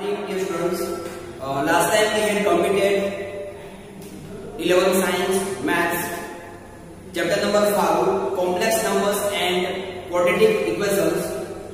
morning, dear students. Last time we had completed 11th Science Maths, chapter number 5, Complex Numbers and Quadratic Equations,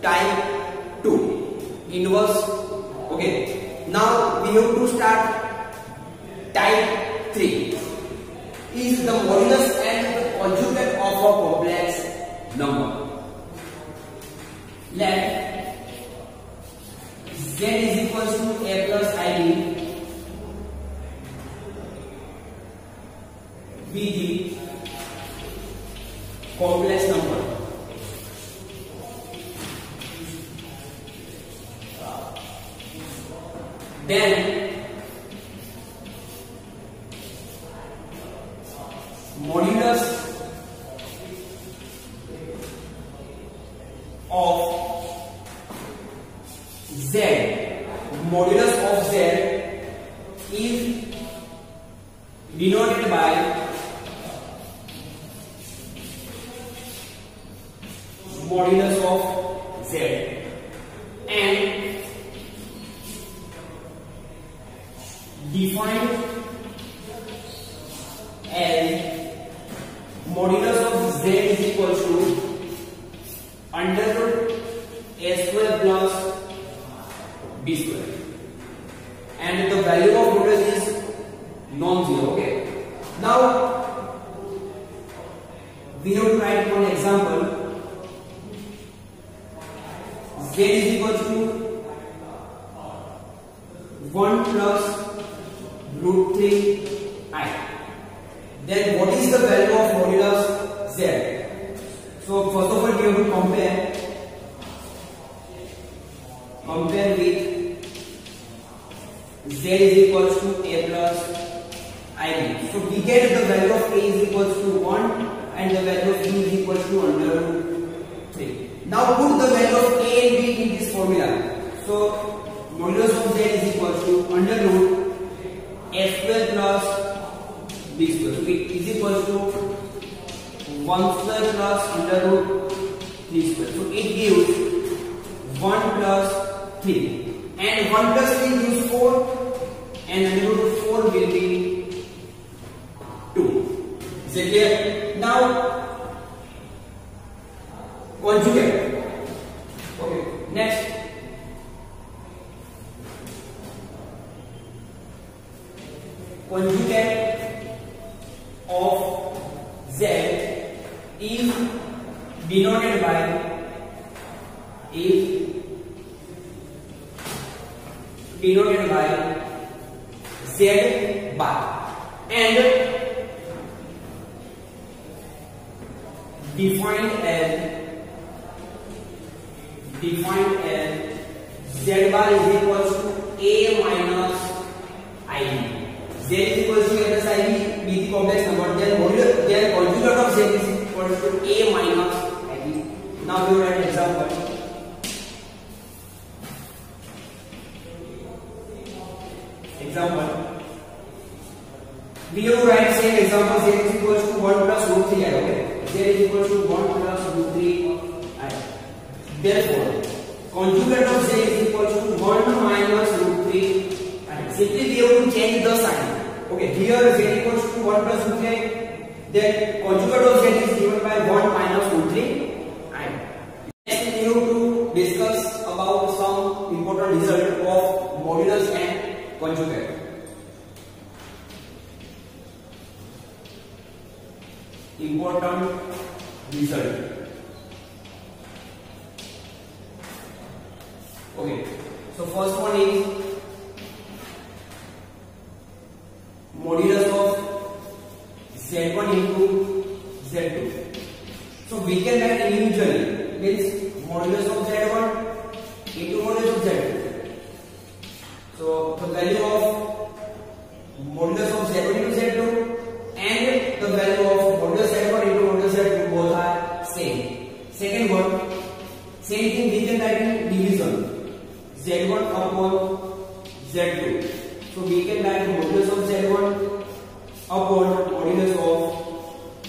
Type 2, Inverse. Okay. Now we have to start Type 3. Is the modulus and the conjugate of a complex number. Let Z is equals to A plus IB be the complex number. Then modulus of Z, modulus of Z is denoted by modulus of Z and defined as modulus of Z is equal to under root A square plus B square, and the value of modulus is non-zero. Okay. Now we have to write one example. Z is equal to 1 plus root 3I. Then what is the value of modulus Z? So first of all we have to compare with Z is equals to A plus IB. So we get the value of A is equals to 1 and the value of B is equals to under root 3. Now put the value of A and B in this formula. So modulus of Z is equals to under root A square plus B square. So it is equals to 1 square plus under root 3 square. So it gives 1 plus 3. And 1 plus 3 gives 4 and under root 4 will be 2. Is it clear? Now conjugate. Okay. Next. Conjugate of Z is denoted by Z bar and defined as Z bar is equals to A minus IB. Z is equals to A plus IB, be the complex number. Then conjugate of Z is equals to A minus IB. Now we will write an example. We have to write same example. Z is equals to 1 plus root 3I. Okay. Z is equals to 1 plus root 3I. Therefore, conjugate of Z is equals to 1 minus root 3I. Simply we have to change the sign. Okay. Here Z equals to 1 plus root 3I. Then conjugate of Z is given by 1 minus root 3I. Next we have to discuss about some important result of modulus and conjugate. Important result. Okay. So first one is modulus of Z1 into Z2. So we can write individually, means modulus of Z1 into modulus of Z2. So the value of modulus of Z1 into Z2 and the value of modulus Z1 into modulus Z2 both are same. Second one, same thing we can write in division. Z1 upon Z2. So we can write modulus of Z1 upon modulus of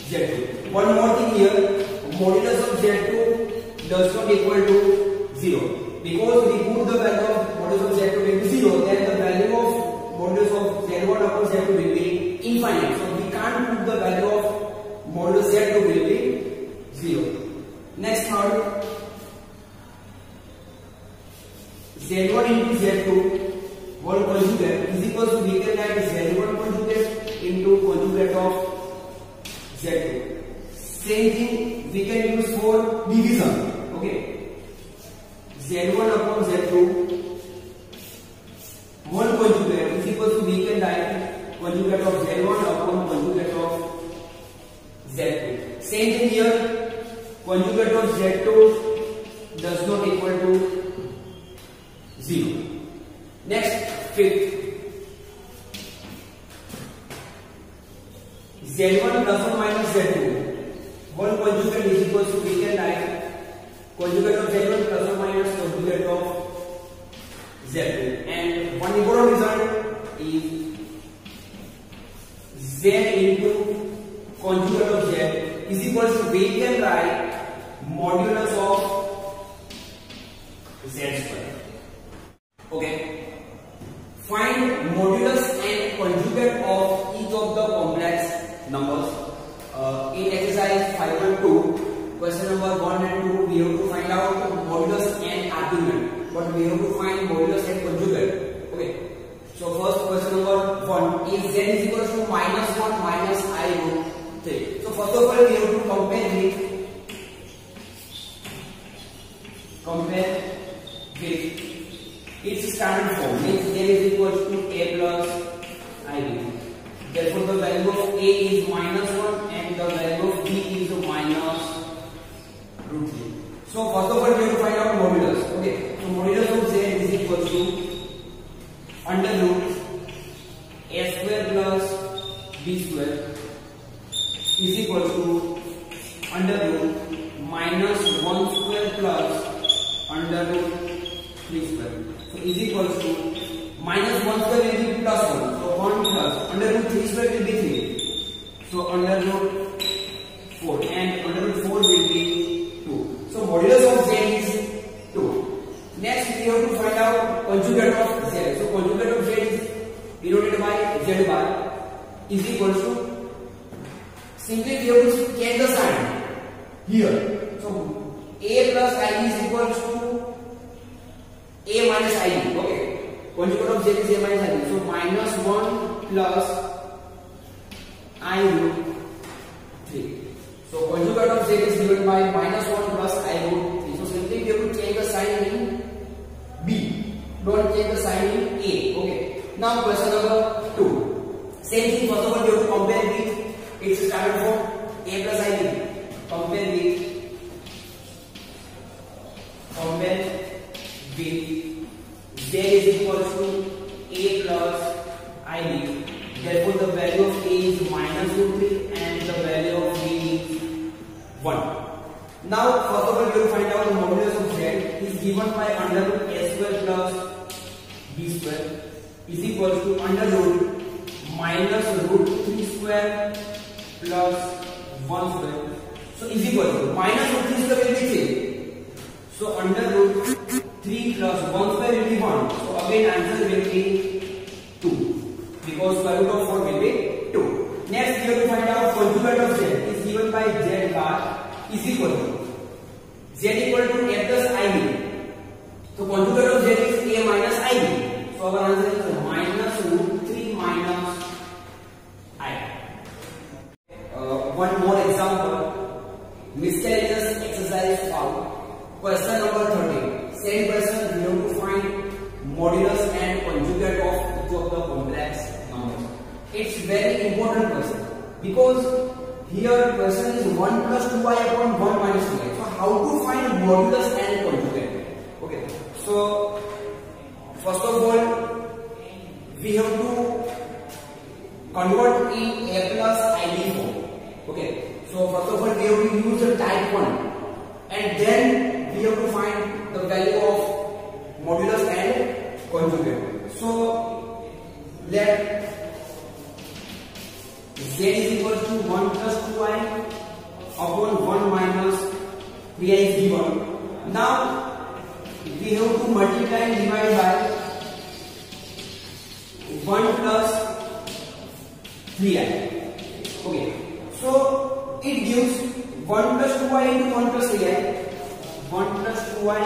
Z2. One more thing here, modulus of Z2 does not equal to 0. because we put the value of modulus of z2 will be 0, then the value of modulus of z1 upon z2 will be infinite. So we can't put the value of modulus z2 will be 0. Next third, z1 into z2 whole conjugate is equal to, we can write z1 conjugate into conjugate of z2. Same thing we can use for division. Okay, z1 upon z2 whole conjugate is equal to, we can write conjugate of z1 upon conjugate of z2. Same thing here, conjugate of z2 does not equal to 0. Next, fifth, z1 plus or minus z2 whole conjugate is equal to, we can write conjugate of z1 plus or minus conjugate of z2. And one important result is z into conjugate of z is equal to, we can write modulus of z square. Okay, find modulus and conjugate of each of the complex numbers. In exercise 5.2, question number 1 and 2, we have to find out modulus and argument, but we have to find modulus and conjugate. Okay, so first question number 1 is z is equal to minus 1 minus I root 3. So first of all we have to compare with its standard form, means z is equal to a plus ib. Therefore the value of a is minus 1 and the value of b is minus root 3. So first of all we have to find out modulus. Okay, so modulus of z is equal to under root a square plus b square is equal to under root minus 1 square plus under root 3 square. So is equal to minus 1 square will be plus 1. So 1 plus under root 3 square will be 3. So under root 4 and under root 4 will be 2. So modulus of z is 2. Next we have to find out conjugate of z. So conjugate of z is denoted by z bar is equal to, simply we have to change the sign here. So a plus ib is equal to a minus ib. Okay, conjugate of z is a minus ib. So minus 1 plus I root 3. So conjugate of z is given by minus 1 plus I root 3. So simply we have to change the sign in b. Don't change the sign in a. Okay. Now question number 2. Same thing. First of all we have to compare with its standard form a plus ib. Compare with z is equal to a plus ib. Therefore the value of a is minus root 3 and the value of b is 1. Now first of all we will find out the modulus of z is given by under root a square plus b square is equal to under root minus root 3 square plus 1 square. So is equal to minus root 3 square will be 3. So under root 3 plus 1 square will be 1. So again answer will be 2 because square root of 4 will be 2. Next we have to find out conjugate of z is given by z bar is equal to z equal to a plus ib. So conjugate of z is a minus ib. So our answer is minus root 3 minus I. One more example, miscellaneous exercise 5. Question number 13. Same question, we have to find modulus and conjugate of each of the complex numbers. It's very important question because here question is 1 plus 2i upon 1 minus 2i. So how to find modulus and conjugate? Okay. So first of all we have to convert in a plus ib form. Okay. So first of all we have to use the type 1 and then we have to find the value of modulus and conjugate. So let z is equal to 1 plus 2i upon 1 minus 3i is given. Now we we have to multiply and divide by 1 plus 3i. Okay, so it gives 1 plus 2i into 1 plus 3i, 1 plus 2i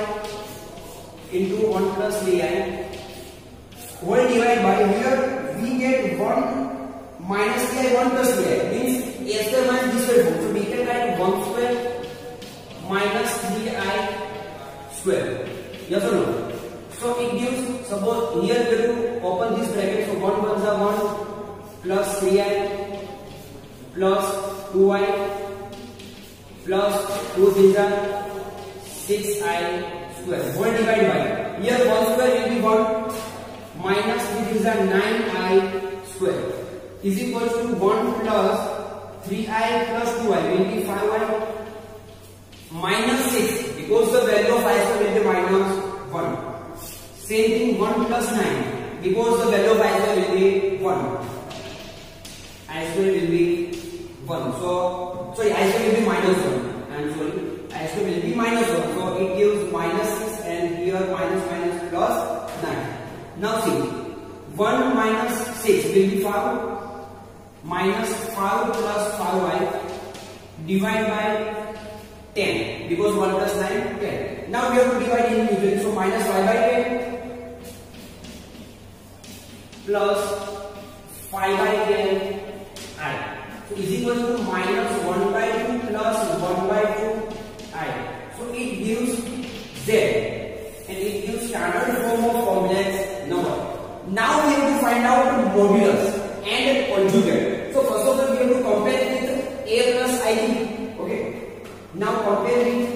into 1 plus 3i whole divided by, here we get 1 minus 3i, 1 plus 3i means a square minus b square form. So we can write 1 square minus 3i square. Yes or no? So it gives, suppose here we have to open this bracket, so 1 ones are 1 plus 3i plus 2i plus 2 things are 6i square whole divided by, here 1 square will be 1 minus 3 things are 9i square is equal to 1 plus 3i plus 2i will be 5i minus 6 because the value of I square will be minus 1. Same thing 1 plus 9 because the value of I square will be 1. I square will be 1. So sorry, I square will be minus 1. I am sorry, I square will be minus 1. So it gives minus 6 and here minus minus plus 9. Now see, 1 minus 6 will be 5 minus 5 plus 5i divide by 10 because 1 plus 9 10. Now we have to divide individually, so minus 5 by 10 plus 5 by 10 I. So is equal to minus 1 by 2 plus 1 by 2 I. So it gives Z and it gives standard form of complex number. Now we have to find out modulus and conjugate. So first of all we have to compare with a plus ib. Okay. Now compare with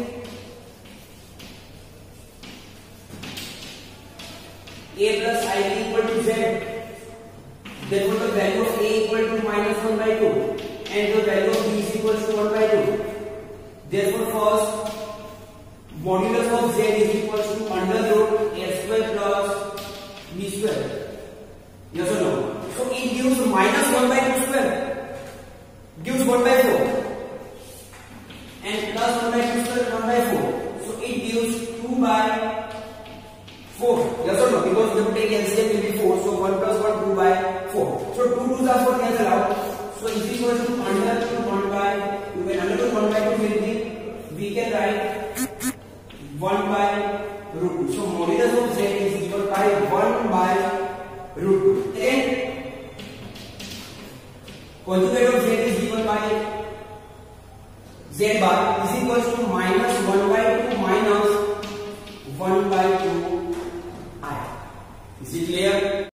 a plus ib equal to z. Therefore the value of a equal to minus 1 by 2 and the value of b is equal to 1 by 2. Therefore first modulus of z is equal to under root a square plus b square. Yes or no? So it gives minus 1 by 2 square gives 1 by 4 and plus 1 by 2 square 1 by 4. So it gives 2 by 4. Yes or no? Because we have to take LCM will be 4. So 1 plus 1 2 by 4. So 2 2s are 4 cancel out. So is equal to under root 1 by 2. When under root 1 by 2 will be, we can write 1 by root 2. So modulus of z is equal by 1 by root 2. Then conjugate of z is equal by z bar is equal to minus 1 by 2 minus 1 by 2 I. Is it clear?